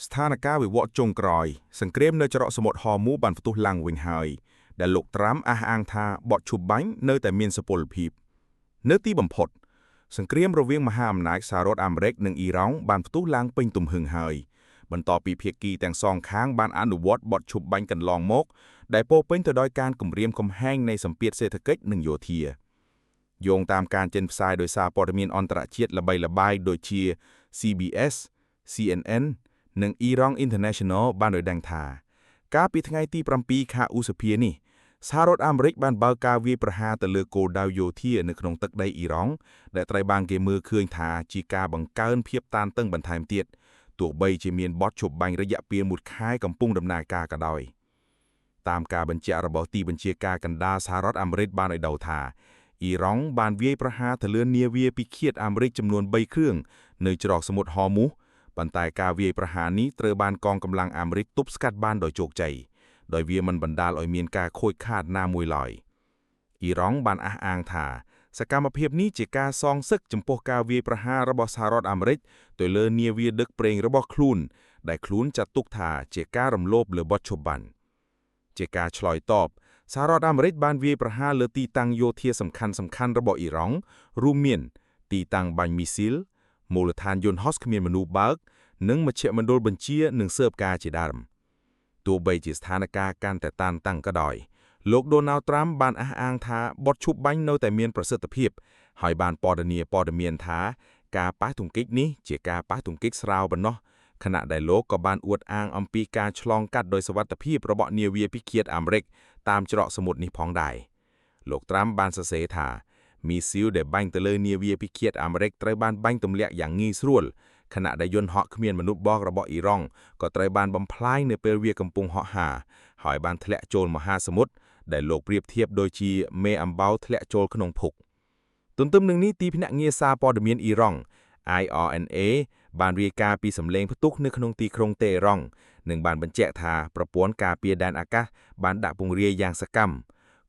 ស្ថានភាពវិវត្តចុងក្រោយសង្គ្រាមនៅច្រកសមុទ្រហ័រមូសបានផ្ទុះឡើងវិញហើយដែលលោកត្រាំអះអាងថាបទឈប់បាញ់នៅតែមានសុពលភាពនៅទីបំផុតសង្គ្រាមរវាងមហាអំណាចសហរដ្ឋអាមេរិកនិងអ៊ីរ៉ង់បានផ្ទុះឡើងពេញទំហឹងហើយបន្ទាប់ពីភាគីទាំងសងខាងបានអនុវត្តបទឈប់បាញ់កន្លងមកដែលពោរពេញទៅដោយការគំរាមកំហែងនៃសម្ពាធសេដ្ឋកិច្ចនិងយោធាយោងតាមការចេញផ្សាយដោយសារព័ត៌មានអន្តរជាតិល្បីល្បាញដូចជា CBS, CNN និង Iran International បានឲ្យដឹងថាកាលពីថ្ងៃទី7ខែឧសភានេះសហរដ្ឋអាមេរិកបានបើកការវាយប្រហារទៅលើគោលដៅយោធានៅក្នុងទឹកដីអ៊ីរ៉ង់ដែលត្រូវបានគេមើលឃើញថាជាការបង្កើនភាពតានតឹងបន្ថែមទៀតទោះបីជាមានបទឈប់បាញ់រយៈពេល1ខែកំពុងដំណើរការក៏ដោយតាមការបញ្ជាក់របស់ទីបញ្ជាការកណ្ដាលសហរដ្ឋអាមេរិកបានឲ្យដឹងថាអ៊ីរ៉ង់បានវាយប្រហារទៅលើនាវាពិឃាតអាមេរិកចំនួន3គ្រឿងនៅច្រកសមុទ្រហ័រមូសប៉ុន្តែការវាយប្រហារនេះត្រូវបានកងកម្លាំងអាមេរិកទប់ស្កាត់បានដោយជោគជ័យដោយវាមិនបណ្ដាលឲ្យមានការខូចខាតណាមួយឡើយអ៊ីរ៉ង់បានអះអាងថាសកម្មភាពនេះជាការសងសឹកចំពោះការវាយប្រហាររបស់សហរដ្ឋអាមេរិកទៅលើនាវាដឹកប្រេងរបស់ខ្លួនដែលខ្លួនចាត់ទុកថាជាការរំលោភលើបទឈប់បាញ់ជាការឆ្លើយតបសហរដ្ឋអាមេរិកបានវាយប្រហារលើទីតាំងយោធាសំខាន់ៗរបស់អ៊ីរ៉ង់រួមមានទីតាំងបាញ់មីស៊ីលមូលដ្ឋានយន្តហោះគ្មានមនុស្សបើកនិងមជ្ឈមណ្ឌលបញ្ជានិងស៊ើបការជាដើមទោះបីជាស្ថានភាពកាន់តែតានតឹងក៏ដោយលោកដូណាល់ត្រាំបានអះអាងថាបទឈប់បាញ់នៅតែមានប្រសិទ្ធភាពហើយបានព័ត៌មានថាការប៉ះទង្គិចនេះជាការប៉ះទង្គិចស្រាវប៉ុណ្ណោះខណៈដែលលោកក៏បានអួតអាងអំពីការឆ្លងកាត់ដោយសុវត្ថិភាពរបស់នាវាពិឃាតអាមេរិកតាមច្រកសមុទ្រនេះផងដែរលោកត្រាំបានសរសេរថាមីស៊ីលដែលបាញ់ទៅលើនាវាពិឃាតអាមេរិកត្រូវបានបាញ់ទម្លាក់យ៉ាងងាយស្រួលខណៈដែលយន្តហោះគ្មានមនុស្សបករបស់អ៊ីរ៉ង់ក៏ត្រូវបានបំផ្លាញនៅពេលវាកំពុងហោះហើរហើយបានធ្លាក់ចូលមហាសមុទ្រដែលលោកប្រៀបធៀបដូចជាមេអំបៅធ្លាក់ចូលក្នុងភុកទន្ទឹមនឹងនេះទីភ្នាក់ងារសារព័ត៌មានអ៊ីរ៉ង់ IRNA បានរាយការណ៍ពីសម្លេងផ្ទុះនៅក្នុងទីក្រុងតេហឺរ៉ង់និងបានបញ្ជាក់ថាប្រព័ន្ធការពារដែនអាកាសបានដាក់ពង្រាយយ៉ាងសកម្ម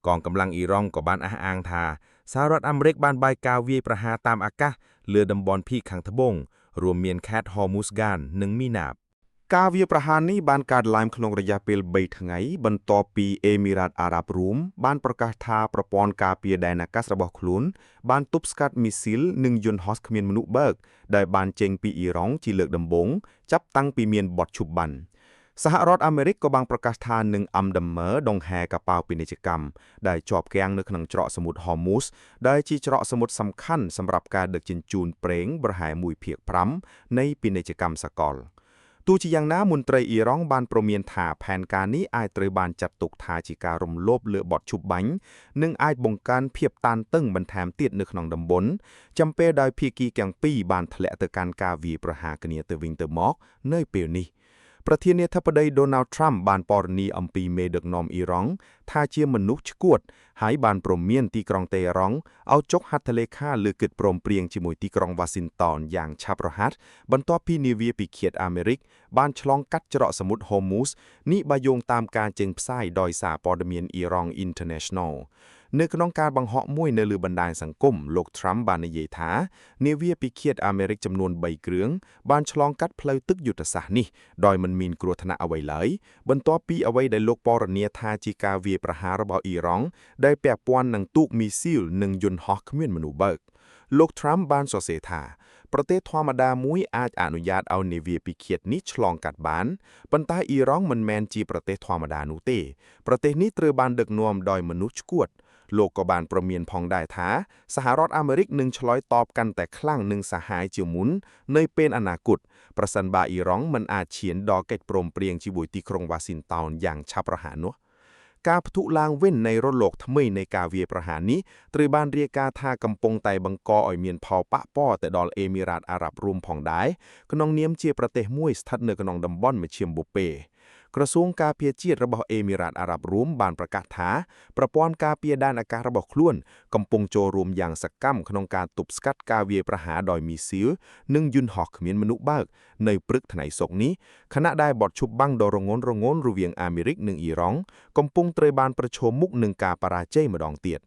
កងកម្លាំងអ៊ីរ៉ង់ក៏បានអះអាងថាសហរដ្ឋអាមេរិកបានបែកការវាយប្រហារតាមអាកាសលើតំបន់ភីកខាងត្បូងរួមមានខេត្តហ័រមូសហ្គាននិងមីណាបការវាយប្រហារនេះបានកើតឡើងក្នុងរយៈពេល3ថ្ងៃបន្ទាប់ពីអេមីរ៉ាតអារ៉ាប់រួមបានប្រកាសថាប្រព័ន្ធការពារដែនអាកាសរបស់ខ្លួនបានទប់ស្កាត់មីស៊ីលនិងយន្តហោះគ្មានមនុស្សបើកដែលបានចេញពីអ៊ីរ៉ង់ជាលើកដំបូងចាប់តាំងពីមានបទឈប់បាញ់សហរដ្ឋអាមេរិកក៏បានប្រកាសថានឹងអំដំណើរដង្ហែកប៉ាល់ពាណិជ្ជកម្មដែលជាប់គាំងនៅក្នុងច្រកសមុទ្រហ័រមូសដែលជាច្រកសមុទ្រសំខាន់សម្រាប់ការដឹកជញ្ជូនប្រេងប្រហែល1/5នៃពាណិជ្ជកម្មសកលទោះជាយ៉ាងណាមន្ត្រីអ៊ីរ៉ង់បានព្រមានថាផែនការនេះអាចត្រូវបានចាត់ទុកថាជាការរំលោភលើបទឈប់បាញ់និងអាចបង្កើនភាពតានតឹងបន្ថែមទៀតនៅក្នុងតំបន់ចំពេលដែលភាគីទាំងពីរបានធ្លាក់ទៅកាន់ការវាយប្រហារគ្នាទៅវិញទៅមកនៅពេលនេះប្រធានាធិបតីដូណាល់ត្រាំបានពណ៌នាអំពីមេដឹកនាំអ៊ីរ៉ង់ថាជាមនុស្សឆ្កួតហើយបានព្រមានទីក្រុងតេហឺរ៉ង់ឲ្យចុះហត្ថលេខាលើកិច្ចព្រមព្រៀងជាមួយទីក្រុងវ៉ាស៊ីនតោនយ៉ាងឆាប់រហ័សបន្ទាប់ពីនាវាពិឃាតអាមេរិកបានឆ្លងកាត់ច្រកសមុទ្រហ័រមូសនេះបើយោងតាមការចេញផ្សាយដោយសារព័ត៌មាន Iran International នៅក្នុងការបង្ហោះមួយនៅលើបណ្ដាញសង្គមលោកត្រាំបាននិយាយថានាវាពិឃាតអាមេរិកចំនួន3គ្រឿងបានឆ្លងកាត់ផ្លូវទឹកយុទ្ធសាស្ត្រនេះដោយមិនមានគ្រោះថ្នាក់អ្វីឡើយបន្ទាប់ពីអ្វីដែលលោកពណ៌នាថាជាការវាយប្រហាររបស់អ៊ីរ៉ង់ដែលពាក់ព័ន្ធនឹងទូកមីស៊ីលនិងយន្តហោះគ្មានមនុស្សបើកលោកត្រាំបានសរសេរថាប្រទេសធម្មតាមួយអាចអនុញ្ញាតឲ្យនាវាពិឃាតនេះឆ្លងកាត់បានប៉ុន្តែអ៊ីរ៉ង់មិនមែនជាប្រទេសធម្មតានោះទេប្រទេសនេះត្រូវបានដឹកនាំដោយមនុស្សឆ្កួតលោកក៏បានព្រមានផងដែរថាសហរដ្ឋអាមេរិកនឹងឆ្លើយតបកាន់តែខ្លាំងនឹងសាហាយជាមុននៅពេលអនាគតប្រសិនបើអ៊ីរ៉ង់មិនអាចឈានដល់កិច្ចព្រមព្រៀងជាមួយទីក្រុងវ៉ាស៊ីនតោនយ៉ាងឆាប់រហ័សនោះការផ្ទុះឡើងវិញនៃរលកថ្មីនៃការវាយប្រហារនេះត្រូវបានរាយការណ៍ថាកំពុងតែបង្កឲ្យមានផលប៉ះពាល់ទៅដល់អេមីរ៉ាតអារ៉ាប់រួមផងដែរក្នុងនាមជាប្រទេសមួយស្ថិតនៅក្នុងតំបន់មជ្ឈិមបូព៌េក្រសួងការពារជាតិរបស់អេមីរ៉ាតអារ៉ាប់រួមបានប្រកាសថាប្រព័ន្ធការពារដែនអាកាសរបស់ខ្លួនកំពុងចូលរួមយ៉ាងសកម្មក្នុងការទប់ស្កាត់ការវាយប្រហារដោយមីស៊ីលនិងយន្តហោះគ្មានមនុស្សបើកនៅព្រឹកថ្ងៃសុក្រនេះខណៈដែលបទឈប់បាំងដ៏រងន់រវាងអាមេរិកនិងអ៊ីរ៉ង់កំពុងត្រូវបានប្រឈមមុខនឹងការបរាជ័យម្ដងទៀត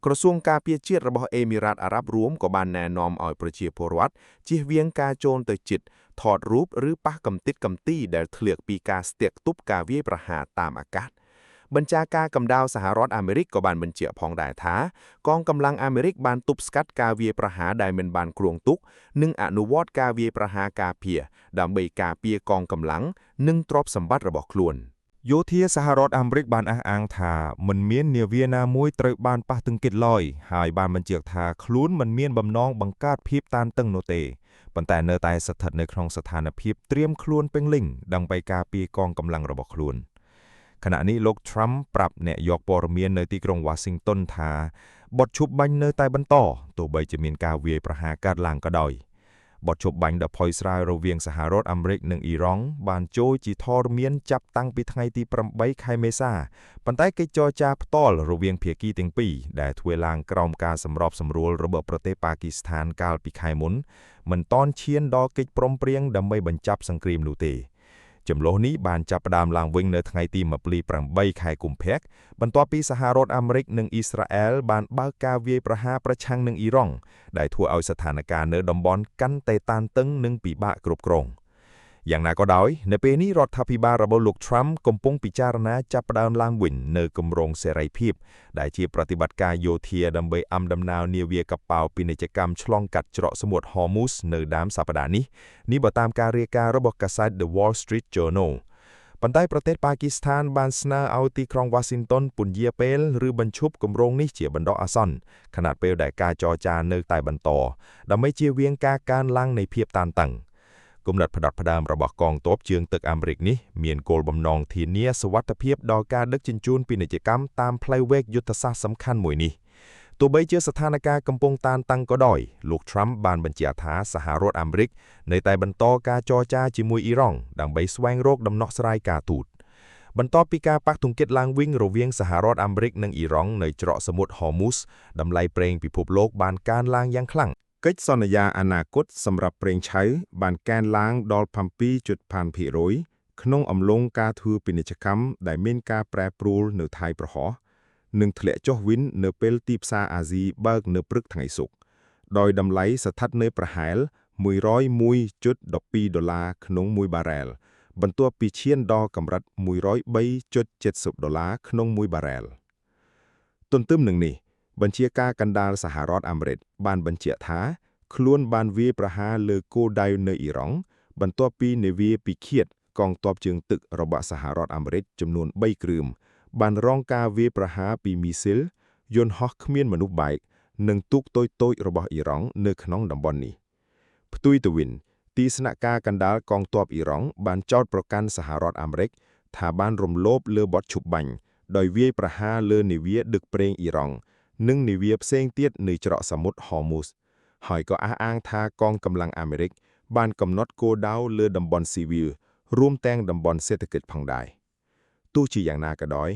ក ក្រសួងការពារជាតិរបស់អេមីរ៉ាតអារ៉ាប់រួមក៏បានណែនាំឲ្យប្រជាពលរដ្ឋជៀសវាងការចូលទៅជិតថតរូបឬប៉ះកំទេចកំទីដែលធ្លាក់ពីការស្ទាក់ទប់ការវាយប្រហារតាមអាកាសបញ្ជាការកម្ដៅសហរដ្ឋអាមេរិកក៏បានបញ្ជាក់ផងដែរថាកងកម្លាំងអាមេរិកបានទប់ស្កាត់ការវាយប្រហារដែលមិនបានគ្រោងទុកនិងអនុវត្តការវាយប្រហារការពារដើម្បីការពារកងកម្លាំងនិងទ្រព្យសម្បត្តិរបស់ខ្លួនយោធាសហរដ្ឋអាមេរិកបានអះអាងថាមិនមាននាវាណាមួយត្រូវបានប៉ះទង្គិចឡើយហើយបានបញ្ជាក់ថាខ្លួនមិនមានបំណងបង្កើតភាពតានតឹងនោះទេប៉ុន្តែនៅតែស្ថិតនៅក្នុងស្ថានភាពត្រៀមខ្លួនពេញលេញដើម្បីការពារកងកម្លាំងរបស់ខ្លួនខណៈនេះលោក Trump ប្រាប់អ្នកយកព័ត៌មាននៅទីក្រុង Washington ថាបទឈប់បាញ់នៅតែបន្តទោះបីជាមានការវាយប្រហារកើតឡើងក៏ដោយបទឈប់បាញ់ដ៏ផុយស្រាលរវាងសហរដ្ឋអាមេរិកនិងអ៊ីរ៉ង់បានចូលជាធរមានចាប់តាំងពីថ្ងៃទី8ខែមេសាប៉ុន្តែកិច្ចចរចាផ្ទាល់រវាងភាគីទាំងពីរដែលធ្វើឡើងក្រោមការសម្របសម្រួលរបស់ប្រទេសប៉ាគីស្ថានកាលពីខែមុនមិនទាន់ឈានដល់កិច្ចព្រមព្រៀងដើម្បីបញ្ចប់សង្គ្រាមនោះទេចំនួននេះបានចាប់ផ្ដើមឡើងវិញនៅថ្ងៃទី28ខែកុម្ភៈបន្ទាប់ពីសហរដ្ឋអាមេរិកនិងអ៊ីស្រាអែលបានបើកការវាយប្រហារប្រឆាំងនឹងអ៊ីរ៉ង់ដែលធ្វើឲ្យស្ថានភាពនៅតំបន់កាន់តែតានតឹងនិងពិបាកគ្រប់គ្រងយ៉ាងណាក៏ដោយនៅពេលនេះរដ្ឋាភិបាលរបស់លោក Trump កំពុងពិចារណាចាប់ផ្ដើមឡើងវិញនៅគម្រោងសេរីភាពដែលជាប្រតិបត្តិការយោធាដើម្បីអំដំណើរនាវាកប៉ាល់ពាណិជ្ជកម្មឆ្លងកាត់ច្រកសមុទ្រ Hormuz នៅដើមសប្តាហ៍នេះបើតាមការរាយការណ៍របស់កាសែត The Wall Street Journal ប៉ុន្តែប្រទេសប៉ាគីស្ថានបានស្នើឲ្យទីក្រុង Washington ពន្យាពេលឬបញ្ឈប់គម្រោងនេះជាបណ្ដោះអាសន្នខណៈពេលដែលការចរចានៅតែបន្តដើម្បីជៀសវាងការកើនឡើងនៃភាពតានតឹងគំនិតផ្ដាត់ផ្ដើមរបស់កងទ័ពជើងទឹកអាមេរិកនេះមានគោលបំណងធានាសុវត្ថិភាពដល់ការដឹកជញ្ជូនពាណិជ្ជកម្មតាមផ្លូវវែកយុទ្ធសាស្ត្រសំខាន់មួយនេះទោះបីជាស្ថានភាពកំពុងតានតឹងក៏ដោយលោក Trump បានបញ្ជាក់ថាសហរដ្ឋអាមេរិកនៅតែបន្តការចរចាជាមួយអ៊ីរ៉ង់ដើម្បីស្វែងរកដំណោះស្រាយការទូតបន្ទាប់ពីការប៉ះទង្គិចឡើងវិញរវាងសហរដ្ឋអាមេរិកនិងអ៊ីរ៉ង់នៅច្រកសមុទ្រ Hormuz តម្លៃប្រេងពិភពលោកបានកើនឡើងយ៉ាងខ្លាំងកិច្ចសន្យាអនាគតសម្រាប់ប្រេងឆៅបានកើនឡើងដល់ 7.5% ក្នុងអំឡុងការធ្វើពាណិជ្ជកម្មដែលមានការប្រែប្រួលនៅថៃប្រហោះនិងធ្លាក់ចុះវិញនៅពេលទីផ្សារអាស៊ីបើកនៅព្រឹកថ្ងៃศุក្រដោយតម្លៃស្ថិតនៅប្រហែល $101.12 ក្នុង1បារ៉ែលបន្ទាប់ពីឈានដល់កម្រិត $103.70 ក្នុង1បារ៉ែលទន្ទឹមនឹងនេះបញ្ជាការកណ្ដាលសហរដ្ឋអាមេរិកបានបញ្ជាក់ថាខ្លួនបានវាយប្រហារលើគោលដៅនៅអ៊ីរ៉ង់បន្ទាប់ពីនាវាពិឃាតកងទ័ពជើងទឹករបស់សហរដ្ឋអាមេរិកចំនួន3គ្រឿងបានរងការវាយប្រហារពីមីស៊ីលយន្តហោះគ្មានមនុស្សបែកនិងទូកតូចៗរបស់អ៊ីរ៉ង់នៅក្នុងតំបន់នេះផ្ទុយទៅវិញទីស្នាក់ការកណ្ដាលកងទ័ពអ៊ីរ៉ង់បានចោទប្រកាន់សហរដ្ឋអាមេរិកថាបានរំលោភលើបទឈប់បាញ់ដោយវាយប្រហារលើនាវាដឹកប្រេងអ៊ីរ៉ង់និងនាវាផ្សេងទៀតនៅច្រកសមុទ្រ Hormuz ហើយក៏អះអាងថាកងកម្លាំងអាមេរិកបានកំណត់គោលដៅលើតំបន់ស៊ីវីលរួមទាំងតំបន់សេដ្ឋកិច្ចផងដែរទោះជាយ៉ាងណាក៏ដោយ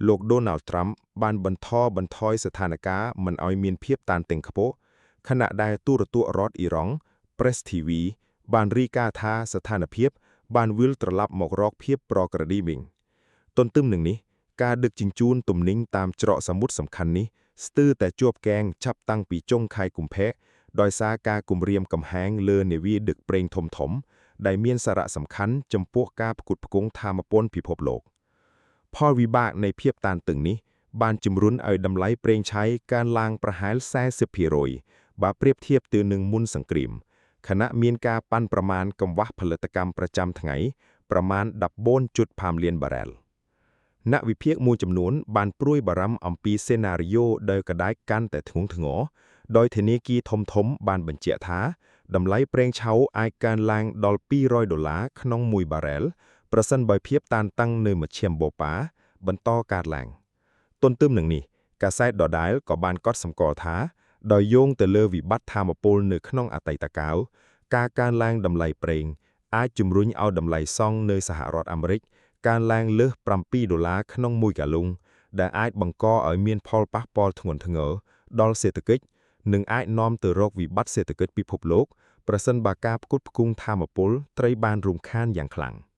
លោក Donald Trump បានបន្ថយស្ថានភាពមិនឲ្យមានភាពតានតឹងខ្ពស់ខណៈដែលទូរទស្សន៍រដ្ឋអ៊ីរ៉ង់ Press TV បានរាយការណ៍ថាស្ថានភាពបានវិលត្រឡប់មករកភាពប្រក្រតីវិញទន្ទឹមនឹងនេះការដឹកជញ្ជូនទំនិញតាមច្រកសមុទ្រសំខាន់នេះស្ទើរតែជាប់គាំងចាប់តាំងពីចុងខែកុម្ភៈដោយសារការគំរាមកំហែងលើនាវាដឹកប្រេងធំៗដែលមានសារៈសំខាន់ចំពោះការផ្គត់ផ្គង់ថាមពលពិភពលោកផលវិបាកនៃភាពតានតឹងនេះបានជំរុញឲ្យតម្លៃប្រេងឆៅកើនឡើងប្រហែល 40% បើប្រៀបធៀបទៅនឹងមុនសង្គ្រាមខណៈមានការប៉ាន់ប្រមាណកង្វះផលិតកម្មប្រចាំថ្ងៃប្រមាណ 14.5 លានបារ៉ែលអ្នកវិភាគមួយចំនួនបានព្រួយបារម្ភអំពីសេណារីយ៉ូដែលក្តាយកាន់តែធ្ងន់ធ្ងរដោយធនាគារធំៗបានបញ្ជាក់ថាតម្លៃប្រេងឆៅអាចកើនឡើងដល់$200ក្នុង1បារ៉ែលប្រសិនបើភាពតានតឹងនៅមជ្ឈមបូព៌ាបន្តកើតឡើងទន្ទឹមនឹងនេះកាសែតដដែលក៏បានកត់សម្គាល់ថាដោយយោងទៅលើវិបត្តិថាមពលនៅក្នុងអតីតកាលការកើនឡើងតម្លៃប្រេងអាចជំរុញឲ្យតម្លៃសង់នៅសហរដ្ឋអាមេរិកកើនឡើងលើស$7ក្នុង1កាឡុងដែលអាចបង្កឲ្យមានផលប៉ះពាល់ធ្ងន់ធ្ងរដល់សេដ្ឋកិច្ចនិងអាចនាំទៅរកវិបត្តិសេដ្ឋកិច្ចពិភពលោកប្រសិនបើការផ្គត់ផ្គង់ថាមពលត្រូវបានរំខានយ៉ាងខ្លាំង។